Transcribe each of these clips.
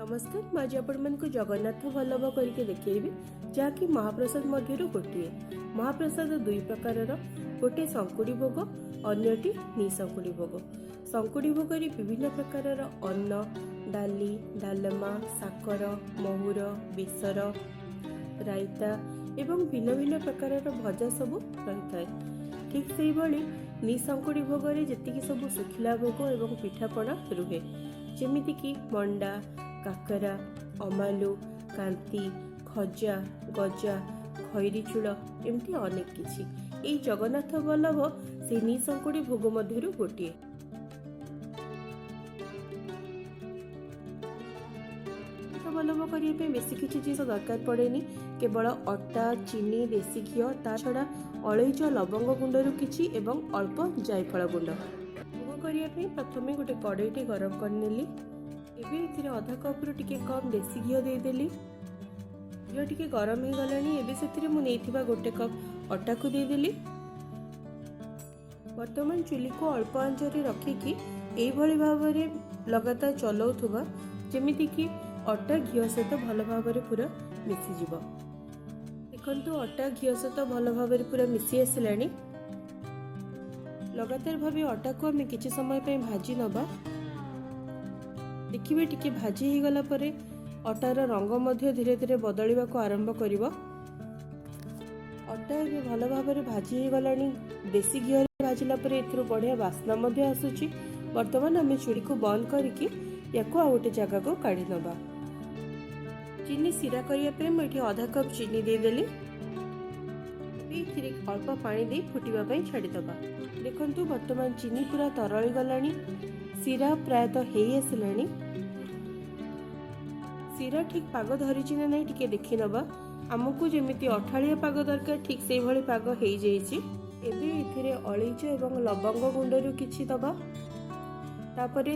नमस्कार आज आपको जगन्नाथ वल्लभ करके देखिए जहाँकि महाप्रसाद मध्य गोटे महाप्रसाद दुई प्रकार गोटे संकुड़ी भोग अन्यटी निसंकुड़ी भोग। संकुड़ी भोग विभिन्न प्रकार अन्न डाली डालमा साकर महुर बेसर रायता एवं भिन्न भिन्न प्रकार भजा सब रही है। ठीक से भाई निसंकुड़ी भोग जी सब सुखिला भोग एवं पिठापणा रुहे जमीती कि मंडा काकरा अमालु कांति खजा गजा खैरी चूड़ एमती अनेक किछि। एई जगन्नाथ वल्लभ से निसंकुड़ी भोग मध्यरु गोटिए। वल्लभ करने बेसी किसी चीज दरकार पड़ेनी केवल अटा चीनी देसी घी ता छड़ा अलैच लवंग गुंडरू किछि एवं अल्प जायफल गुंड। भोग करने प्रथम गोटे कड़ईटे गरम करनेली एबे अधा कप रु टिके कम देसी घी देदेली। घी टिके गरम हो गलानी एबे सेतिरे मु नेइथिबा गोटे कप अटा को देदेली। वर्तमान चुली को अल्प आंच रे रखिकी एई भली भाबरे लगातार चलाउथुबा जेमिति कि अटा घी सहित भल भाबरे पूरा मिसी जिवो। देखंतु अटा घी सहित भल भाबरे पूरा मिसी आसिलानी। लगातार भाबे अटा को हमें किछि समय पे भाजी नबा। देखिए टिके भाजी ही गला परे अटार रंग मध्य धीरे धीरे बदलिबा को आरंभ करिवो। अटा भी भल भाबरे भाजी ही गलानी। देसी घी रे भाजिला परे एथरो बढ़िया वासना मध्य आसुची। वर्तमान हमें चूड़ी को बंद करके याको आ गोटे जगह को काढ़ी नबा। चीनी सिरा करिया पे मैं आधा कप चीनी दे देली। अल्प पानी दे फुटिबा पई छाड़ी दबा। देखंतु वर्तमान चीनी पूरा तरली गलानी। सिरा प्रायतः हेई आसिलानी। सिरा ठीक पाग धरिछि ना नहीं टिके देखि नबा। आमको जेमिति अठाळिया पाग दरकार ठीक से भली पाग हेई जाइछि। एबे एथिरे अलैच एवं लवंग गुंडरू किछि दबा। तापरे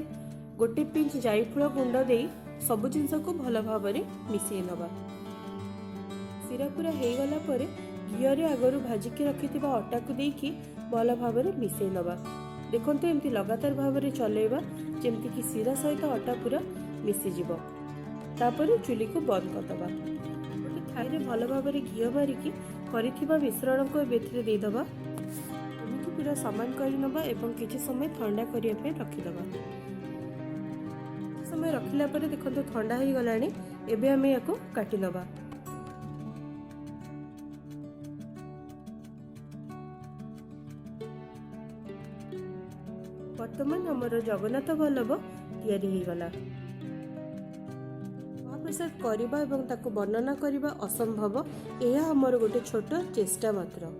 गोटे पिंच जायफल गुंड देई सब जिनस को भल भाबरे मिसई नबा। सिरा पूरा हेई गला परे घी रे आगरु भाजिके रखिथिबा अटा को देकी भल भाबरे मिसई नबा। देखंतु एमती लगातार भाबरे चलेबा जेमती कि सिरा सहित अटा पूरा मिसी जिवो। तापरे चुली को बंद कर दबा। गोटे थाई रे भल भाबरे घी मारिकी करिथिबा मिश्रण को बेथरे दे दबा। एमती पूरा समान करि नबा एवं किछि समय ठंडा करिया पे रखि दबा। समय रखिला परे देखंतु ठंडा हो गलानी। एबे हमें याको काटि नबा। वर्तमान हमर जगन्नाथ वल्लभ तैयारी हो गला। महाप्रसाद करबा एवं ताको वर्णना करबा असंभव। यह हमर गोटे छोट चेष्टा मात्र।